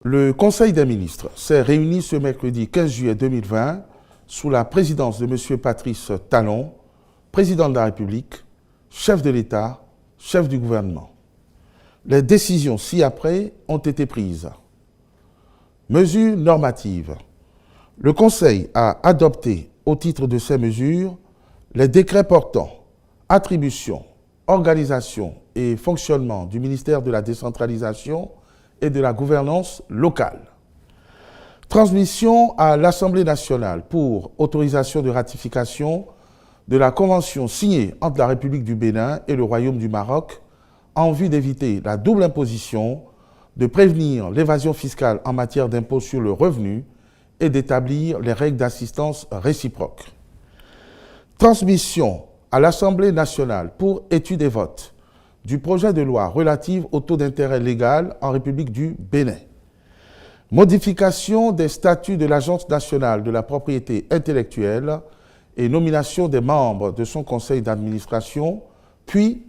Le Conseil des ministres s'est réuni ce mercredi 15 juillet 2020 sous la présidence de M. Patrice Talon, président de la République, chef de l'État, chef du gouvernement. Les décisions ci-après ont été prises. Mesures normatives. Le Conseil a adopté, au titre de ces mesures, les décrets portant attribution, organisation et fonctionnement du ministère de la décentralisation et de la gouvernance locale. Transmission à l'Assemblée nationale pour autorisation de ratification de la convention signée entre la République du Bénin et le Royaume du Maroc en vue d'éviter la double imposition, de prévenir l'évasion fiscale en matière d'impôt sur le revenu et d'établir les règles d'assistance réciproque. Transmission à l'Assemblée nationale pour étude et vote du projet de loi relative au taux d'intérêt légal en République du Bénin. Modification des statuts de l'Agence nationale de la propriété intellectuelle et nomination des membres de son conseil d'administration, puis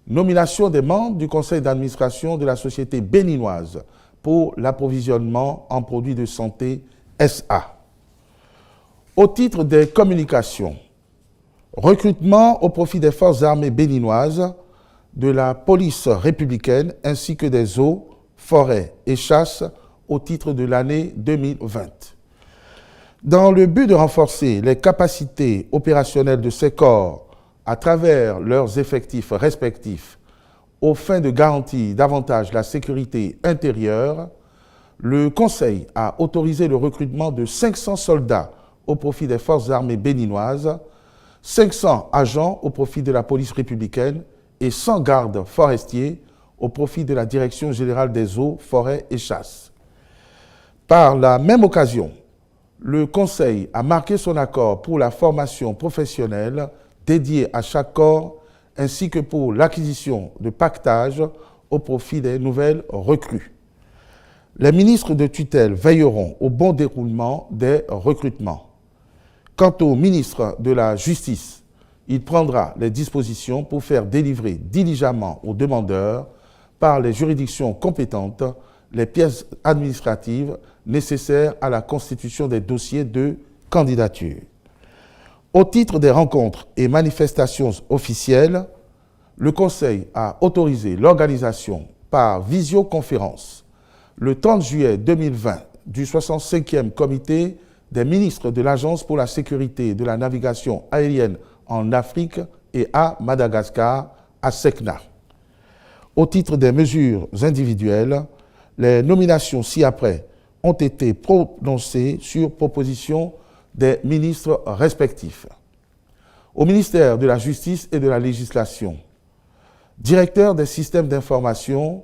nomination des membres du conseil d'administration de la Société béninoise pour l'approvisionnement en produits de santé SA. Au titre des communications, recrutement au profit des forces armées béninoises, de la police républicaine ainsi que des eaux, forêts et chasses au titre de l'année 2020. Dans le but de renforcer les capacités opérationnelles de ces corps à travers leurs effectifs respectifs, aux fins de garantir davantage la sécurité intérieure, le Conseil a autorisé le recrutement de 500 soldats au profit des forces armées béninoises, 500 agents au profit de la police républicaine et 100 gardes forestiers au profit de la Direction générale des eaux, forêts et chasses. Par la même occasion, le Conseil a marqué son accord pour la formation professionnelle dédiée à chaque corps ainsi que pour l'acquisition de pactages au profit des nouvelles recrues. Les ministres de tutelle veilleront au bon déroulement des recrutements. Quant au ministre de la Justice, il prendra les dispositions pour faire délivrer diligemment aux demandeurs, par les juridictions compétentes, les pièces administratives nécessaires à la constitution des dossiers de candidature. Au titre des rencontres et manifestations officielles, le Conseil a autorisé l'organisation par visioconférence le 30 juillet 2020 du 65e comité des ministres de l'Agence pour la sécurité de la navigation aérienne en Afrique et à Madagascar, à Sekna. Au titre des mesures individuelles, les nominations ci-après ont été prononcées sur proposition des ministres respectifs. Au ministère de la Justice et de la Législation, directeur des systèmes d'information,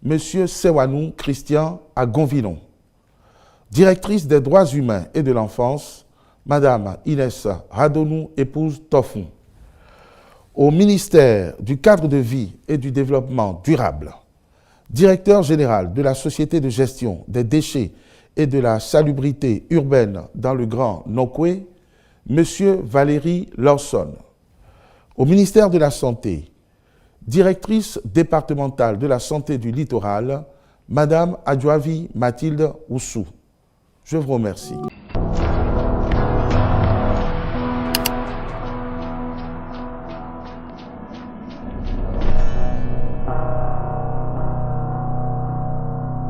M. Sewanou Christian à Gonvillon. Directrice des droits humains et de l'enfance, Madame Inès Radonou, épouse Tofou. Au ministère du cadre de vie et du développement durable, directeur général de la Société de gestion des déchets et de la salubrité urbaine dans le Grand Nokoué, M. Valérie Lawson. Au ministère de la Santé, directrice départementale de la santé du littoral, Madame Adjoavi Mathilde Oussou. Je vous remercie.